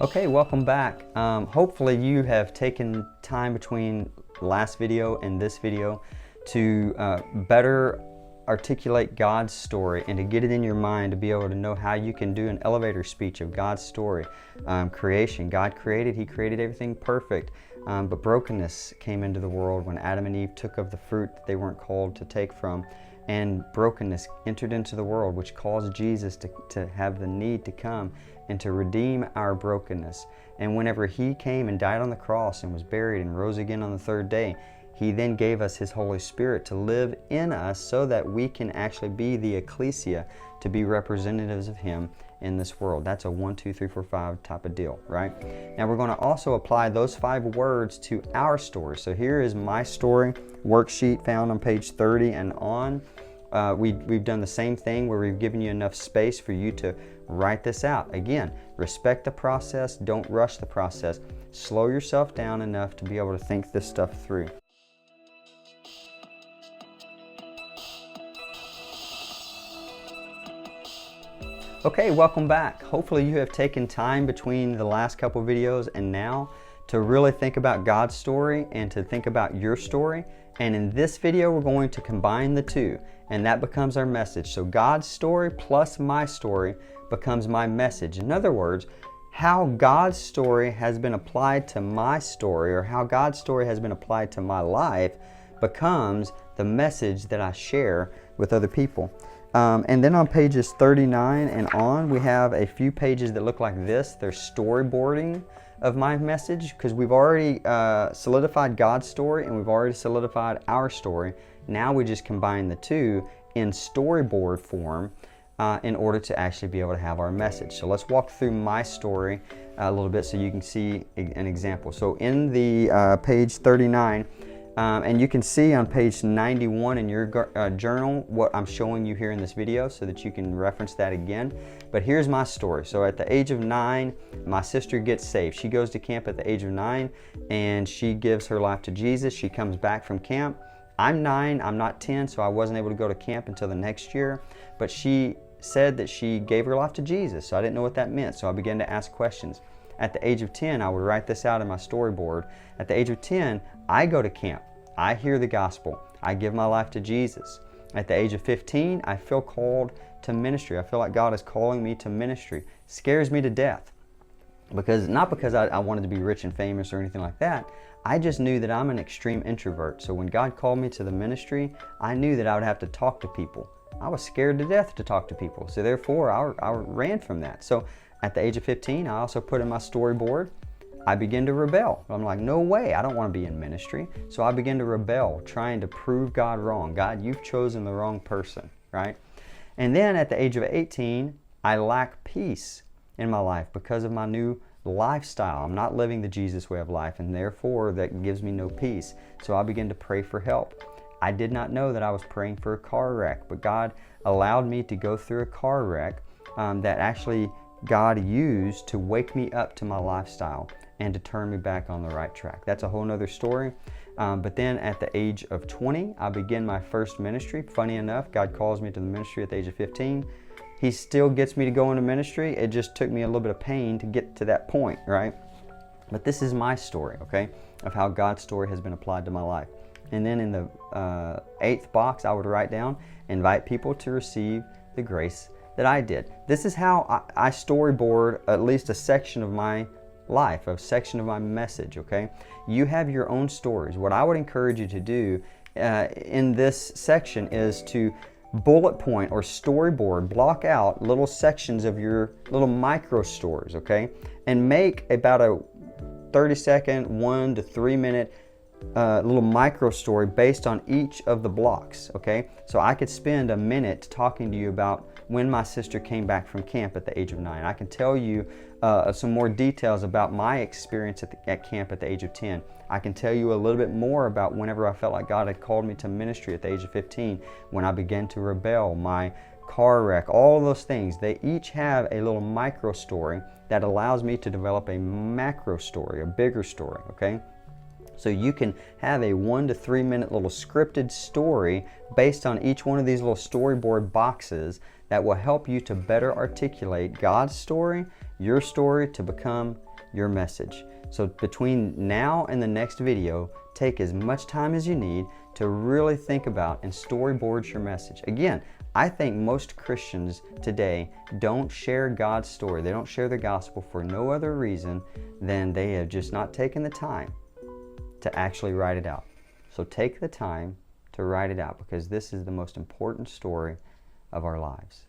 Okay, welcome back. Hopefully you have taken time between last video and this video to better articulate God's story and to get it in your mind to be able to know how you can do an elevator speech of God's story. Creation, God created, He created everything perfect, but brokenness came into the world when Adam and Eve took of the fruit that they weren't called to take from, and brokenness entered into the world, which caused Jesus to have the need to come and to redeem our brokenness. And whenever He came and died on the cross and was buried and rose again on the third day, He then gave us His Holy Spirit to live in us so that we can actually be the ecclesia, to be representatives of Him in this world. That's a 1, 2, 3, 4, 5 type of deal, right? Now we're going to also apply those 5 words to our story. So here is my story worksheet found on page 30 and on. We've done the same thing where we've given you enough space for you to write this out. Again, respect the process, don't rush the process. Slow yourself down enough to be able to think this stuff through. Okay, welcome back. Hopefully you have taken time between the last couple videos and now to really think about God's story and to think about your story. And in this video, we're going to combine the two, and that becomes our message. So God's story plus my story becomes my message. In other words, how God's story has been applied to my story, or how God's story has been applied to my life, becomes the message that I share with other people. And then on pages 39 and on, we have a few pages that look like this. They're storyboarding of my message, because we've already solidified God's story and we've already solidified our story. Now we just combine the two in storyboard form in order to actually be able to have our message. So let's walk through my story a little bit so you can see an example. So in the page 39, and you can see on page 91 in your journal what I'm showing you here in this video so that you can reference that again. But here's my story. So at the age of 9, my sister gets saved. She goes to camp at the age of 9 and she gives her life to Jesus. She comes back from camp. I'm 9, I'm not 10, so I wasn't able to go to camp until the next year. But she said that she gave her life to Jesus, so I didn't know what that meant. So I began to ask questions. At the age of 10, I would write this out in my storyboard. At the age of 10, I go to camp. I hear the gospel. I give my life to Jesus. At the age of 15, I feel called to ministry. I feel like God is calling me to ministry. Scares me to death. Not because I wanted to be rich and famous or anything like that. I just knew that I'm an extreme introvert. So when God called me to the ministry, I knew that I would have to talk to people. I was scared to death to talk to people. So therefore, I ran from that. So at the age of 15, I also put in my storyboard, I begin to rebel. I'm like, no way, I don't want to be in ministry. So I begin to rebel, trying to prove God wrong. God, you've chosen the wrong person, right? And then at the age of 18, I lack peace in my life because of my new lifestyle. I'm not living the Jesus way of life, and therefore that gives me no peace. So I begin to pray for help. I did not know that I was praying for a car wreck, but God allowed me to go through a car wreck that actually God used to wake me up to my lifestyle and to turn me back on the right track. That's a whole nother story. But then at the age of 20, I begin my first ministry. Funny enough, God calls me to the ministry at the age of 15. He still gets me to go into ministry. It just took me a little bit of pain to get to that point, right? But this is my story, okay, of how God's story has been applied to my life. And then in the 8th box, I would write down, invite people to receive the grace that I did. This is how I storyboard at least a section of my life, a section of my message, okay? You have your own stories. What I would encourage you to do in this section is to bullet point or storyboard, block out little sections of your little micro stories, okay? And make about a 30-second, 1 to 3 minute little micro story based on each of the blocks, okay? So I could spend a minute talking to you about when my sister came back from camp at the age of 9. I can tell you some more details about my experience at camp at the age of 10. I can tell you a little bit more about whenever I felt like God had called me to ministry at the age of 15, when I began to rebel, my car wreck, all of those things. They each have a little micro story that allows me to develop a macro story, a bigger story, okay? So you can have a 1 to 3 minute little scripted story based on each one of these little storyboard boxes that will help you to better articulate God's story, your story, to become your message. So between now and the next video, take as much time as you need to really think about and storyboard your message. Again, I think most Christians today don't share God's story. They don't share the gospel for no other reason than they have just not taken the time to actually write it out. So take the time to write it out, because this is the most important story of our lives.